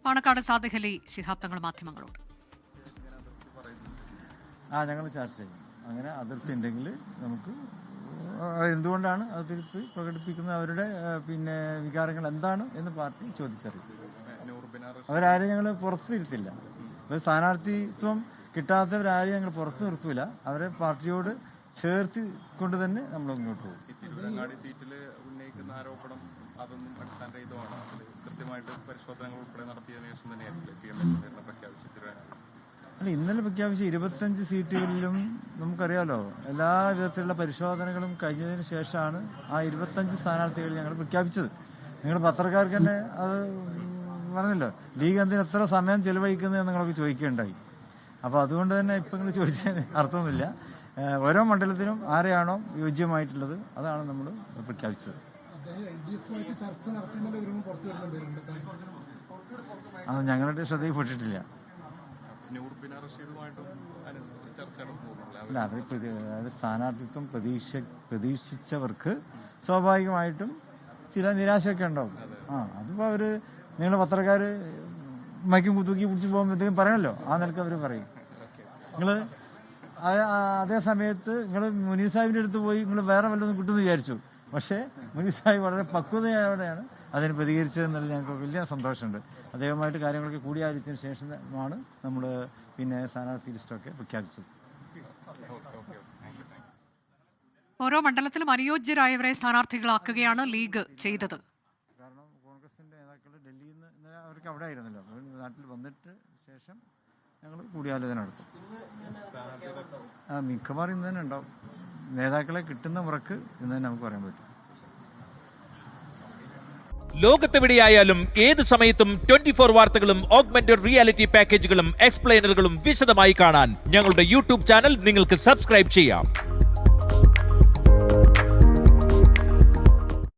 പാണക്കാട് സാദിഖ് അലി ശിഹാബ് തങ്ങൾ മാധ്യമങ്ങളോട്. ഞങ്ങൾ ചർച്ച ചെയ്യും. അങ്ങനെ അതിർത്തി ഉണ്ടെങ്കിൽ നമുക്ക് എന്തുകൊണ്ടാണ് അതിർത്തി പ്രകടിപ്പിക്കുന്നത്, അവരുടെ വികാരങ്ങൾ എന്താണ് എന്ന് പാർട്ടി ചോദിച്ചറിയും. അവരാരെയും ഞങ്ങൾ പുറത്തു നിർത്തില്ല. ഇപ്പോൾ സ്ഥാനാർത്ഥിത്വം കിട്ടാത്തവരാരെയും ഞങ്ങൾ പുറത്തു നിർത്തൂല. അവരെ പാർട്ടിയോട് ചേർത്ത് കൊണ്ട് തന്നെ നമ്മൾ മുന്നോട്ട് പോകും. തിരുവരങ്ങാടി സീറ്റിൽ ഉന്നയിക്കുന്ന ആരോപണം അതൊന്നും അടിസ്ഥാനരഹിതമാണ്. കൃത്യമായിട്ട് പരിശോധനകൾ ഉൾപ്പെടെ നടത്തിയതിനു ശേഷം തന്നെയായിരിക്കും പ്രഖ്യാപിച്ചത്. അല്ല, ഇന്നലെ പ്രഖ്യാപിച്ച 25 സീറ്റുകളിലും നമുക്കറിയാലോ എല്ലാ വിധത്തിലുള്ള പരിശോധനകളും കഴിഞ്ഞതിന് ശേഷമാണ് ആ 25 സ്ഥാനാർത്ഥികൾ ഞങ്ങൾ പ്രഖ്യാപിച്ചത്. നിങ്ങൾ പത്രക്കാർക്ക് തന്നെ അത് പറഞ്ഞല്ലോ, ലീഗ് എന്തിന് എത്ര സമയം ചെലവഴിക്കുന്നത് എന്ന് നിങ്ങളൊക്കെ ചോദിക്കുകയുണ്ടായി. അപ്പോൾ അതുകൊണ്ട് തന്നെ ഇപ്പം നിങ്ങൾ ചോദിച്ചതിന് അർത്ഥമൊന്നുമില്ല. ഓരോ മണ്ഡലത്തിനും ആരെയാണോ യോജ്യമായിട്ടുള്ളത് അതാണ് നമ്മൾ പ്രഖ്യാപിച്ചത്. അത് ഞങ്ങളുടെ ശ്രദ്ധയിൽപ്പെട്ടിട്ടില്ല. അല്ല, അത് സ്ഥാനാർത്ഥിത്വം പ്രതീക്ഷിച്ചവർക്ക് സ്വാഭാവികമായിട്ടും ചില നിരാശയൊക്കെ ഉണ്ടാവും. അതിപ്പോൾ അവർ നിങ്ങൾ പത്രക്കാർ മൈക്കും കുത്തൂക്കി പിടിച്ച് പോകുമ്പോൾ എന്തെങ്കിലും പറയണല്ലോ, ആ നിലക്ക് അവർ പറയും. നിങ്ങൾ അതേ സമയത്ത് നിങ്ങൾ മുനീർ സാഹിബിൻ്റെ അടുത്ത് പോയി നിങ്ങൾ വേറെ വല്ലതും കിട്ടുമെന്ന് വിചാരിച്ചു. പക്ഷേ മുനീർ സാഹിബ് വളരെ പക്വതയോടെയാണ് അതിന് പ്രതികരിച്ചതെന്നുള്ള ഞങ്ങൾക്ക് വലിയ സന്തോഷമുണ്ട്. അദ്ദേഹവുമായിട്ട് കാര്യങ്ങളൊക്കെ കൂടിയാലോചിച്ചതിന് ശേഷമാണ് നമ്മൾ സ്ഥാനാർത്ഥി ലിസ്റ്റൊക്കെ പ്രഖ്യാപിച്ചത്. ഓരോ മണ്ഡലത്തിലും അനുയോജ്യരായവരെ സ്ഥാനാർത്ഥികളാക്കുകയാണ് ലീഗ് ചെയ്തത്. കാരണം കോൺഗ്രസിന്റെ നേതാക്കൾ ഡൽഹിയിൽ നിന്ന് അവർക്ക് അവിടെ ആയിരുന്നല്ലോ, നാട്ടിൽ വന്നിട്ട് ശേഷം ഞങ്ങൾ കൂടിയാലോചന നടത്തും. മിക്കവാറും ഇന്ന് തന്നെ ഉണ്ടാവും. നേതാക്കളെ കിട്ടുന്ന മുറക്ക് ഇന്ന് തന്നെ നമുക്ക് പറയാൻ പറ്റും. ലോകത്തെവിടെയായാലും ഏത് സമയത്തും 24 വാർത്തകളും ഓഗ്മെന്റഡ് റിയാലിറ്റി പാക്കേജുകളും എക്സ്പ്ലെയിനറുകളും വിശദമായി കാണാൻ ഞങ്ങളുടെ യൂട്യൂബ് ചാനൽ നിങ്ങൾക്ക് സബ്സ്ക്രൈബ് ചെയ്യാം.